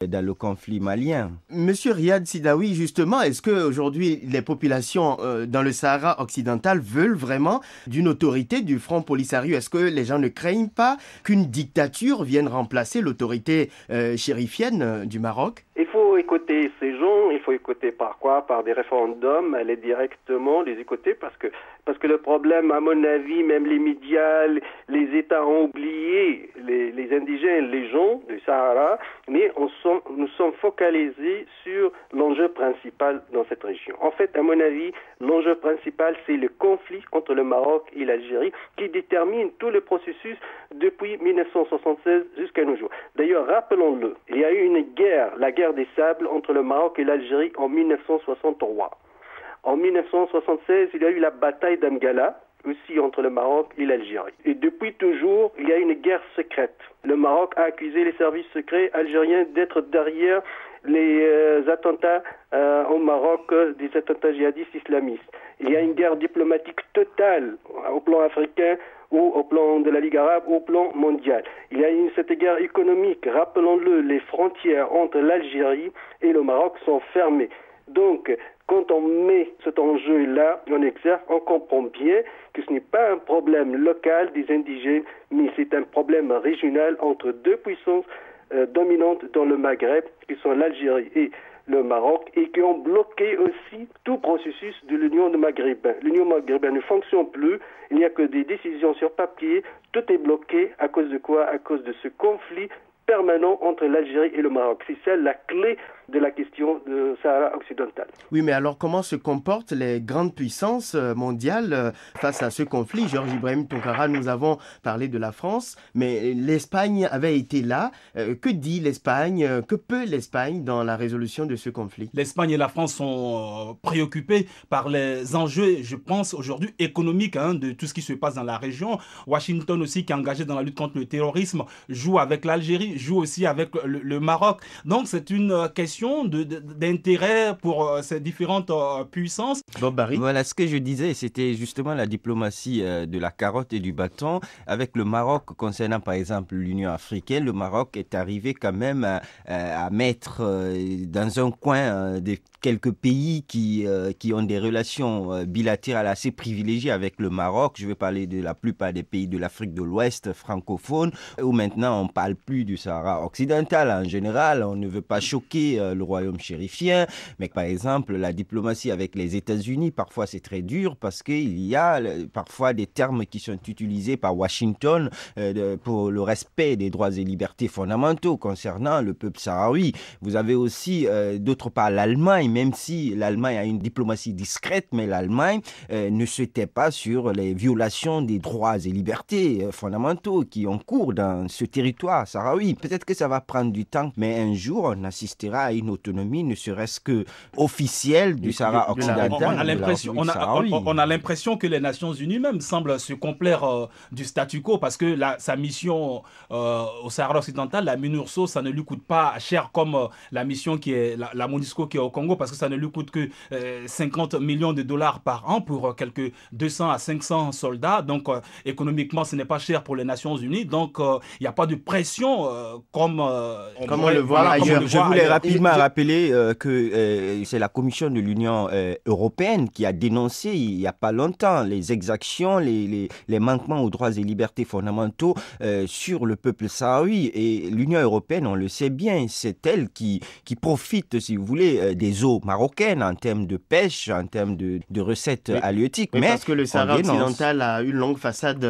dans le conflit malien. Monsieur Riyad Sidawi, justement, est-ce qu'aujourd'hui les populations dans le Sahara occidental veulent vraiment d'une autorité du Front Polisario? Est-ce que les gens ne craignent pas qu'une dictature vienne remplacer l'autorité chérifienne du Maroc? Il faut écouter ces gens, il faut écouter par quoi? Par des référendums, aller directement les écouter parce que le problème, à mon avis, même les médias, les États ont oublié les indigènes, les gens du Sahara, mais nous sommes focalisés sur l'enjeu principal dans cette région. En fait, à mon avis, l'enjeu principal, c'est le conflit entre le Maroc et l'Algérie qui détermine tout le processus depuis 1976 jusqu'à nos jours. D'ailleurs, rappelons-le, il y a eu une guerre, la guerre des sables entre le Maroc et l'Algérie en 1963. En 1976, il y a eu la bataille d'Amgala, aussi entre le Maroc et l'Algérie. Et depuis toujours, il y a une guerre secrète. Le Maroc a accusé les services secrets algériens d'être derrière les attentats au Maroc, des attentats djihadistes islamistes. Il y a une guerre diplomatique totale au plan africain, ou au plan de la Ligue arabe, ou au plan mondial. Il y a cette guerre économique. Rappelons-le, les frontières entre l'Algérie et le Maroc sont fermées. Donc, quand on met cet enjeu-là en exergue, on comprend bien que ce n'est pas un problème local des indigènes, mais c'est un problème régional entre deux puissances dominantes dans le Maghreb, qui sont l'Algérie et le Maroc, et qui ont bloqué aussi tout processus de l'Union maghrébine. L'Union maghrébine ne fonctionne plus, il n'y a que des décisions sur papier, tout est bloqué à cause de quoi? À cause de ce conflit permanent entre l'Algérie et le Maroc. C'est ça la clé de la question de Sahara occidental. Oui, mais alors comment se comportent les grandes puissances mondiales face à ce conflit? Georges Ibrahim Tounkara, nous avons parlé de la France, mais l'Espagne avait été là. Que dit l'Espagne? Que peut l'Espagne dans la résolution de ce conflit? L'Espagne et la France sont préoccupés par les enjeux, je pense, aujourd'hui économiques de tout ce qui se passe dans la région. Washington aussi, qui est engagé dans la lutte contre le terrorisme, joue avec l'Algérie, joue aussi avec le Maroc. Donc c'est une question d'intérêt pour ces différentes puissances. Bob Barry. Voilà, ce que je disais, c'était justement la diplomatie de la carotte et du bâton. Avec le Maroc, concernant par exemple l'Union africaine, le Maroc est arrivé quand même à mettre dans un coin quelques pays qui ont des relations bilatérales assez privilégiées avec le Maroc. Je vais parler de la plupart des pays de l'Afrique de l'Ouest francophone, où maintenant on ne parle plus du Sahara occidental en général. On ne veut pas choquer le royaume chérifien, mais par exemple la diplomatie avec les États-Unis, parfois c'est très dur parce qu'il y a parfois des termes qui sont utilisés par Washington pour le respect des droits et libertés fondamentaux concernant le peuple sahraoui. Vous avez aussi d'autre part l'Allemagne, même si l'Allemagne a une diplomatie discrète, mais l'Allemagne ne se tait pas sur les violations des droits et libertés fondamentaux qui ont cours dans ce territoire sahraoui. Peut-être que ça va prendre du temps, mais un jour on assistera à une autonomie, ne serait-ce que officielle du Sahara occidental. On a l'impression que les Nations Unies même semblent se complaire du statu quo parce que sa mission au Sahara occidental, la MINURSO, ça ne lui coûte pas cher comme la mission qui est la MONUSCO qui est au Congo parce que ça ne lui coûte que 50 millions de dollars par an pour quelques 200 à 500 soldats. Donc économiquement, ce n'est pas cher pour les Nations Unies. Donc il n'y a pas de pression comme on le voit ailleurs. Je voulais rapidement rappeler que c'est la Commission de l'Union européenne qui a dénoncé il n'y a pas longtemps les exactions, les manquements aux droits et libertés fondamentaux sur le peuple sahraoui. Et l'Union européenne, on le sait bien, c'est elle qui profite, si vous voulez, des eaux marocaines en termes de pêche, en termes de recettes halieutiques. Mais parce que le Sahara occidental a une longue façade